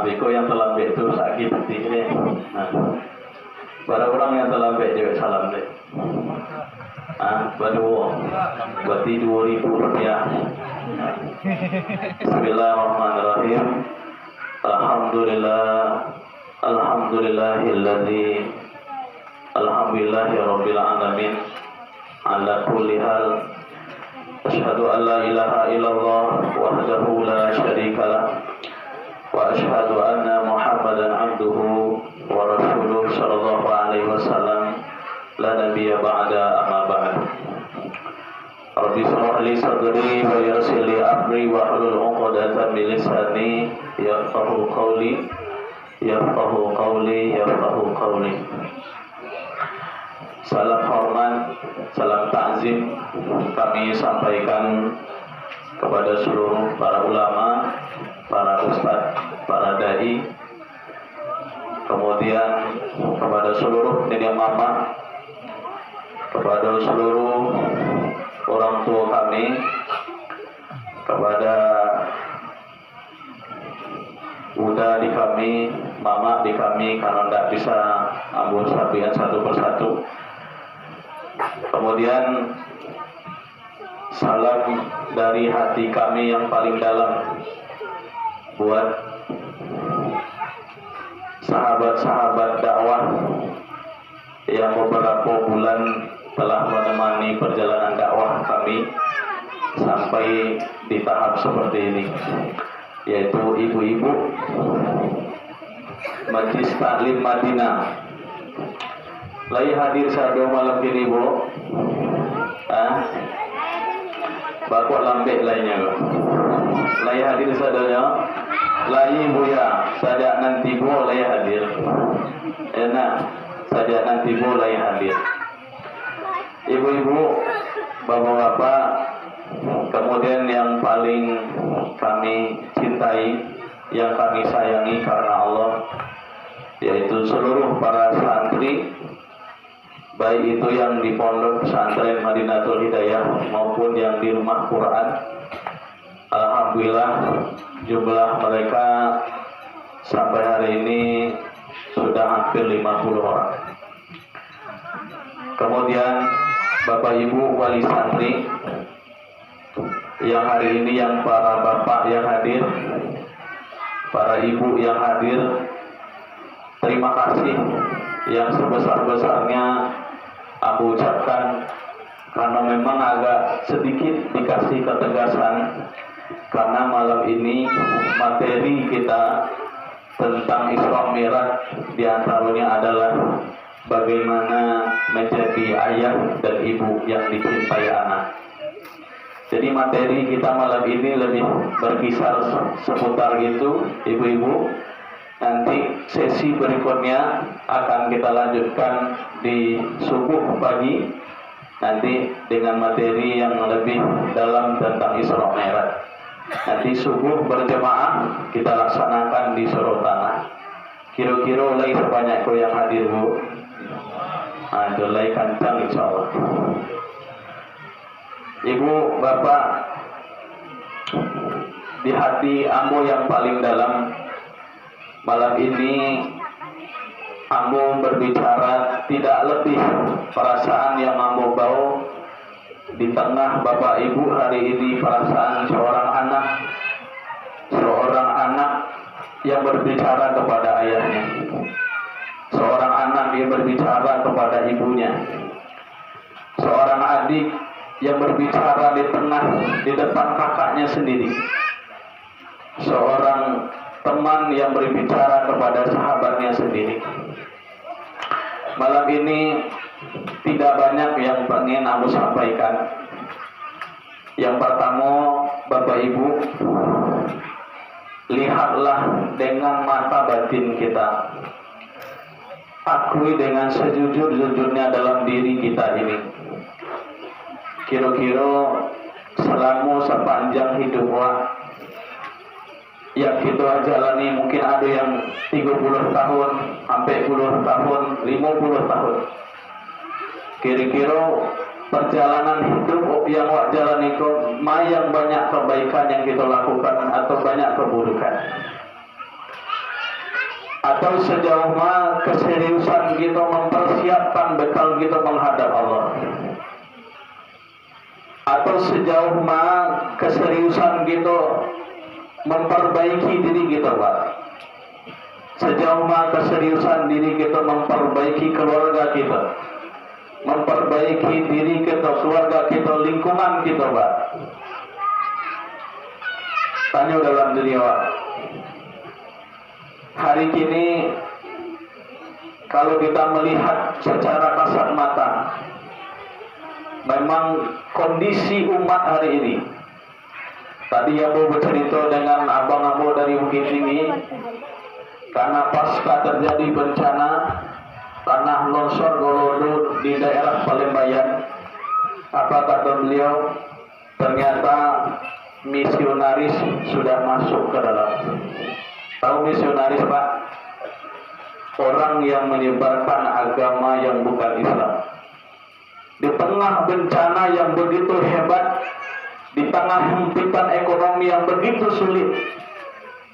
Biko yang terlambat itu sakit hati ini. Nah, pada orang yang terlambat juga salam deh. Berdua, berarti 2.000 rupiah. Bismillahirrahmanirrahim. Alhamdulillahirabbil alamin. Ala kulli hal. Asyhadu an la ilaha illallah wahdahu la syarikalah. Wa asyhadu anna Muhammadan abduhu wa rasuluh sallallahu alaihi wasallam. La nabiyya ba'da amma ba'd. Rabbi shrah li sadri wa yassir li amri wa hlul 'uqdatam min lisani yafqahu qawli. Salam hormat, salam takzim kami sampaikan kepada seluruh para ulama, para ustadz, para dai, kemudian kepada seluruh nenek mama, kepada seluruh orang tua kami, kepada Buddha di kami, mama di kami, karena tidak bisa ambil sabian satu persatu. Kemudian salam dari hati kami yang paling dalam buat sahabat-sahabat dakwah yang beberapa bulan telah menemani perjalanan dakwah kami sampai di tahap seperti ini, yaitu ibu-ibu Majlis Taklim Madinah. Lagi hadir sadu malam ini, Bu. Bapak lambek lainnya. Lagi hadir sadonya. Lagi buya, sajak nanti Bu lagi hadir. Enak, sajak nanti Bu lagi hadir. Ibu-ibu, bapak-bapak, kemudian yang paling kami cintai, yang kami sayangi karena Allah, yaitu seluruh para santri, baik itu yang di pondok pesantren Madinatul Hidayah maupun yang di rumah Quran. Alhamdulillah jumlah mereka sampai hari ini sudah hampir 50 orang. Kemudian Bapak Ibu wali santri yang hari ini, yang para bapak yang hadir, para ibu yang hadir, terima kasih yang sebesar-besarnya aku ucapkan, karena memang agak sedikit dikasih ketegasan, karena malam ini materi kita tentang Isra Mi'raj diantaranya adalah bagaimana menjadi ayah dan ibu yang dicintai anak. Jadi materi kita malam ini lebih berkisar seputar itu, ibu-ibu. Nanti sesi berikutnya akan kita lanjutkan di subuh pagi, nanti dengan materi yang lebih dalam tentang Isra Mi'raj. Nanti subuh berjemaah kita laksanakan di Sorotana. Kira-kira lagi sebanyak kau yang hadir, Bu. Mulai kancang insyaallah. Ibu, bapak, di hati ambo yang paling dalam, malam ini ambo berbicara tidak lebih perasaan yang ambo bawa di tengah bapak ibu hari ini, perasaan seorang anak yang berbicara kepada ayahnya, seorang anak yang berbicara kepada ibunya, seorang adik yang berbicara di depan kakaknya sendiri, seorang teman yang berbicara kepada sahabatnya sendiri. Malam ini tidak banyak yang ingin aku sampaikan. Yang pertama, Bapak Ibu, lihatlah dengan mata batin kita. Akui dengan sejujur-jujurnya dalam diri kita ini. Kira-kira selama sepanjang hidup yang kita jalani, mungkin ada yang 30 tahun, sampai 10 tahun, 50 tahun. Kira-kira perjalanan hidup yang wak jalani itu, yang banyak kebaikan yang kita lakukan atau banyak keburukan. atau sejauh mana keseriusan kita mempersiapkan bekal kita menghadap Allah, atau sejauh mana keseriusan kita memperbaiki diri kita, Pak. Sejauh mana keseriusan diri kita memperbaiki keluarga kita, memperbaiki diri kita, keluarga kita, lingkungan kita, Pak. Tanya dalam diri, Pak. Hari kini kalau kita melihat secara kasat mata, memang kondisi umat hari ini. Tadi Abu bercerita dengan abang Abu dari Bukit Tinggi, karena pasca terjadi bencana tanah longsor Golodo di daerah Palembayan, apa kata beliau? Ternyata misionaris sudah masuk ke dalam. Tahu misionaris, Pak? Orang yang menyebarkan agama yang bukan Islam. Di tengah bencana yang begitu hebat, di tengah hempitan ekonomi yang begitu sulit,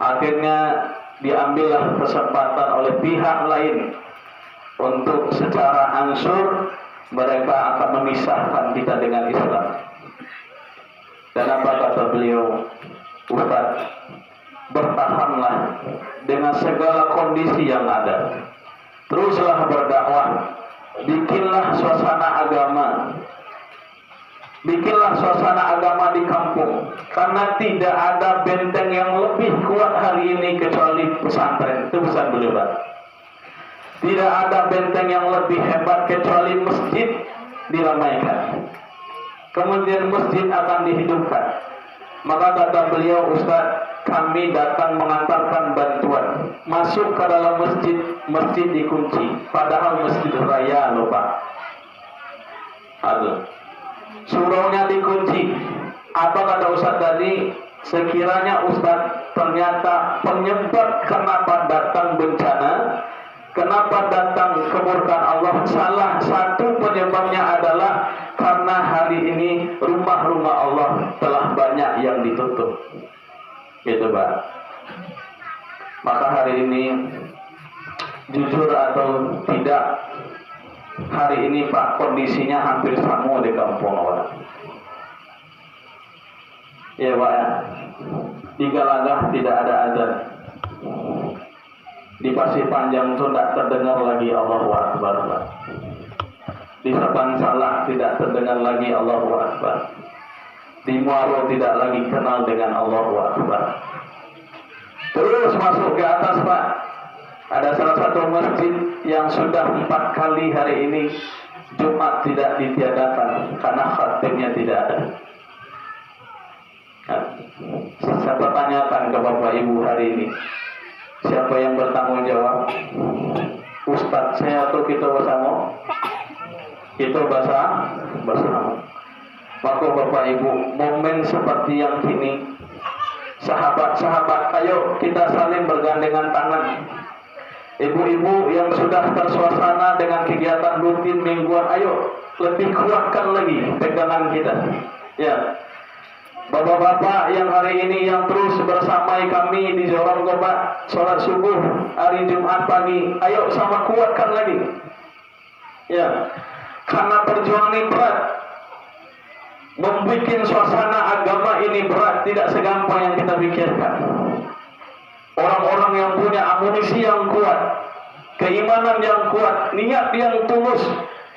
akhirnya diambillah kesempatan oleh pihak lain untuk secara ansur mereka akan memisahkan kita dengan Islam. Dan apa kata beliau? Ustaz, bertahanlah dengan segala kondisi yang ada, teruslah berdakwah, bikinlah suasana agama, bikinlah suasana agama di kampung, karena tidak ada benteng yang lebih kuat hari ini kecuali pesantren. Itu pesan beliau, Pak. Tidak ada benteng yang lebih hebat kecuali masjid diramaikan, kemudian masjid akan dihidupkan. Maka kata beliau, Ustaz, kami datang mengantarkan bantuan, masuk ke dalam masjid, masjid dikunci, padahal masjid raya loh, Pak. Aduh, suraunya dikunci. Apa kata Ustaz tadi? Sekiranya Ustaz ternyata penyebab kenapa datang bencana, kenapa datang kemurkaan Allah, salah satu penyebabnya adalah karena hari ini rumah-rumah Allah telah banyak yang ditutup. Gitu, Pak. Maka hari ini, jujur atau tidak, hari ini Pak, kondisinya hampir sama di kampung, Pak. Ya, Pak, ya. Di Galagah tidak ada azan. Di Pasir Panjang itu tidak terdengar lagi Allahu Akbar, Pak. Di Sabang Salah tidak terdengar lagi Allahu Akbar. Di Muaro tidak lagi kenal dengan Allahu Akbar. Terus masuk ke atas, Pak. Ada salah satu masjid yang sudah 4 kali hari ini Jumat tidak ditiadakan karena khatibnya tidak ada. Nah, saya tanyakan ke Bapak Ibu hari ini, siapa yang bertanggung jawab? Ustadz saya atau kita bersama? Kita bersama. Maka Bapak Ibu, momen seperti yang kini, sahabat-sahabat, ayo kita saling bergandengan tangan. Ibu-ibu yang sudah tersuasana dengan kegiatan rutin mingguan, ayo lebih kuatkan lagi pegangan kita. Ya, Bapak-bapak yang hari ini yang terus bersamai kami di Jorong Goba sholat subuh hari Jumat pagi, ayo sama kuatkan lagi. Ya, karena perjuangan ini berat, membuat suasana agama ini berat, tidak segampang yang kita pikirkan. Orang-orang yang punya amunisi yang kuat, keimanan yang kuat, niat yang tulus,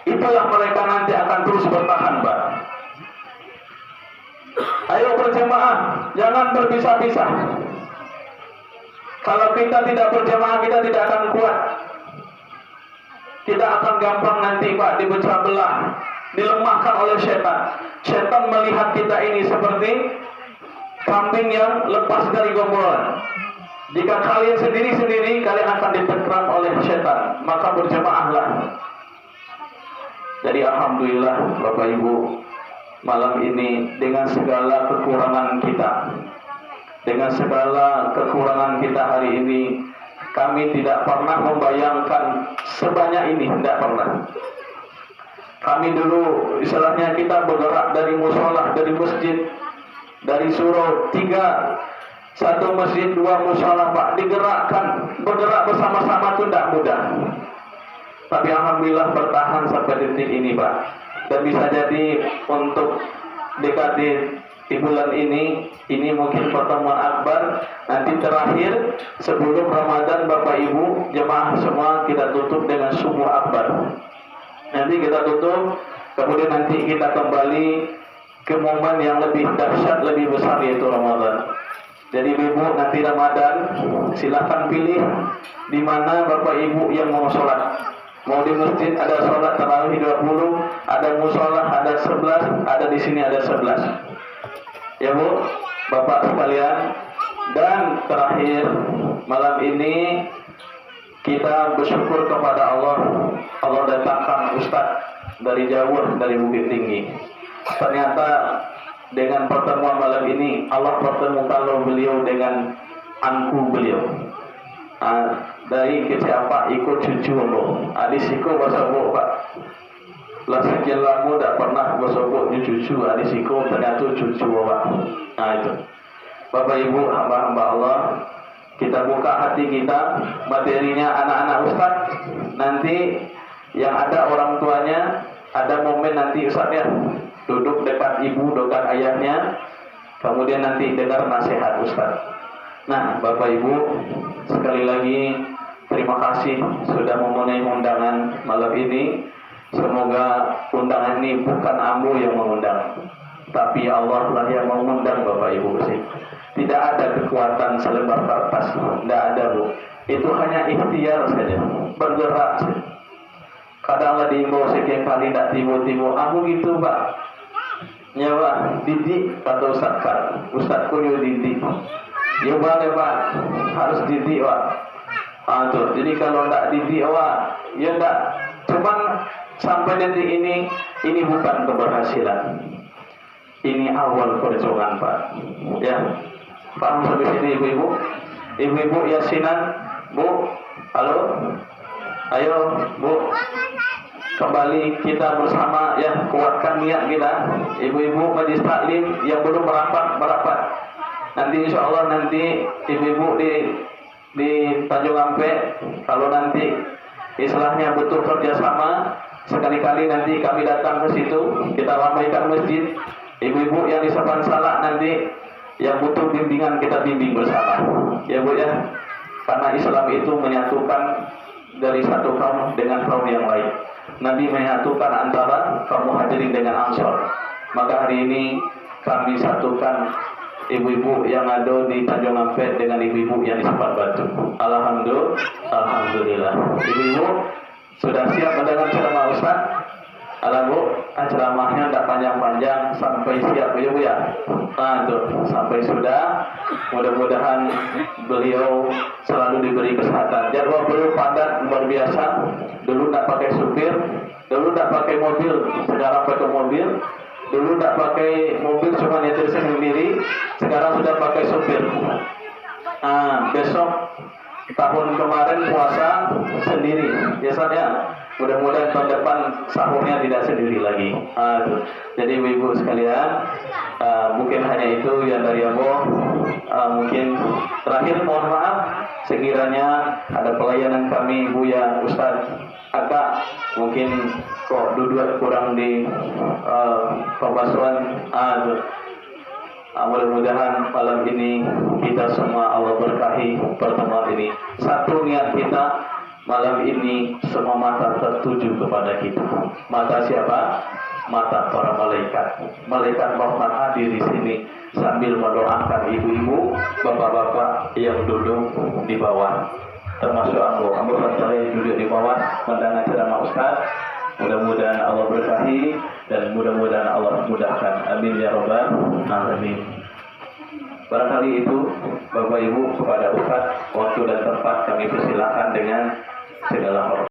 itulah mereka nanti akan terus bertahan, Pak. Ayo berjamaah, jangan berpisah-pisah. Kalau kita tidak berjamaah, kita tidak akan kuat. Kita akan gampang nanti, Pak, dipecah belah, dilemahkan oleh setan. Setan melihat kita ini seperti kambing yang lepas dari gombolan. Jika kalian sendiri-sendiri, kalian akan ditekan oleh setan. Maka berjamaahlah. Jadi alhamdulillah Bapak Ibu, malam ini dengan segala kekurangan kita, dengan segala kekurangan kita hari ini, kami tidak pernah membayangkan sebanyak ini, tidak pernah. Kami dulu istilahnya kita bergerak dari musola, dari masjid, dari surau 3 Satu masjid, dua musola Pak, digerakkan, bergerak bersama-sama itu tidak mudah. Tapi alhamdulillah bertahan sampai detik ini Pak. Dan bisa jadi untuk dekade di bulan ini mungkin pertemuan akbar. Nanti terakhir sebelum Ramadan Bapak Ibu jemaah semua kita tutup dengan subuh akbar. Nanti kita tutup, kemudian nanti kita kembali ke momen yang lebih dahsyat, lebih besar, yaitu Ramadan. Jadi Ibu nanti Ramadan silahkan pilih di mana Bapak Ibu yang mau sholat. Mau di masjid ada sholat tarawih 20, ada musola ada 11, ada di sini ada 11. Ya Bu, Bapak sekalian. Dan terakhir malam ini kita bersyukur kepada Allah. Allah datangkan Ustadz dari jauh, dari Bukit Tinggi. Ternyata dengan pertemuan malam ini Allah pertemukan beliau dengan angku beliau. Dari kecapa ikut cucu lo, adisiko basabok Pak. Lah sekian lama tidak pernah basabok cucu, adisiko ternyata cucu Pak. Nah itu, Bapak Ibu hamba-hamba Allah, kita buka hati kita, materinya anak-anak Ustaz. Nanti yang ada orang tuanya, ada momen nanti Ustaz ya, duduk dekat ibu, dekat ayahnya, kemudian nanti dengar nasihat Ustaz. Nah Bapak Ibu, sekali lagi terima kasih sudah memenuhi undangan malam ini. Semoga undangan ini bukan ambo yang mengundang, tapi Allah lah yang mengundang Bapak Ibu sih. Tidak ada kekuatan selebar kertas, tidak ada Bu. Itu hanya ikhtiar saja, bergerak saja. Kadang-kadang diimbau sekian kali tidak tiba-tiba, aku gitu Pak. Ya Pak, didik kata Ustaz Kak. Ustaz kuyo didik. Ya boleh Pak, harus didik Pak. Tuh. Jadi kalau tidak didik Pak, ya tidak. Cuman sampai detik ini bukan keberhasilan. Ini awal perjuangan Pak. Ya, paham sampai sini ibu-ibu? Ibu-ibu yasinan, Bu, halo, ayo Bu. Kembali kita bersama ya, kuatkan niat kita. Ibu-ibu majlis taklim yang belum merapat. Nanti insya Allah nanti ibu-ibu di Tanjung Ampe, kalau nanti istilahnya betul kerjasama, sekali-kali nanti kami datang ke situ, kita ramaikan masjid. Ibu-ibu yang di Sapan Salak nanti yang butuh bimbingan kita bimbing bersama. Ya Bu ya, karena Islam itu menyatukan dari satu kaum dengan kaum yang lain. Nabi menyatukan antara kaum Muhajirin dengan Ansor. Maka hari ini kami satukan ibu-ibu yang ada di Tanjung Ampet dengan ibu-ibu yang di Sepat Batu. Alhamdulillah. Ibu-ibu sudah siap mendengar ceramah Ustaz? Alhamdulillah, ceramahnya tidak panjang-panjang, sampai siap ya Bu ya. Sampai sudah. Mudah-mudahan beliau selalu diberi kesehatan. Jadwal beliau padat luar biasa. Dulu tidak pakai supir, dulu tidak pakai mobil, sekarang pakai mobil. Dulu tidak pakai mobil, cuma nyetir sendiri, sekarang sudah pakai supir. Besok tahun kemarin puasa sendiri, biasanya. Mudah-mudahan tahun depan sahurnya tidak sendiri lagi. Jadi ibu-ibu sekalian, mungkin hanya itu yang dari Abo. Mungkin terakhir mohon maaf sekiranya ada pelayanan kami Bu ya Ustaz Aka mungkin kok duduk kurang di pembasuhan. Mudah-mudahan malam ini kita semua Allah berkahi pertemuan ini. Satu niat kita malam ini, semua mata tertuju kepada kita. Mata siapa? Mata para malaikat. Malaikat rahmat hadir di sini sambil mendoakan ibu-ibu, bapak-bapak yang duduk di bawah. Termasuk Ambo saya duduk di bawah mendengar ceramah Ustaz. Mudah-mudahan Allah berkahi dan mudah-mudahan Allah mudahkan. Amin ya rabbal alamin. Barangkali itu Bapak Ibu kepada Ustaz, waktu dan tempat kami persilakan dengan segala hormat.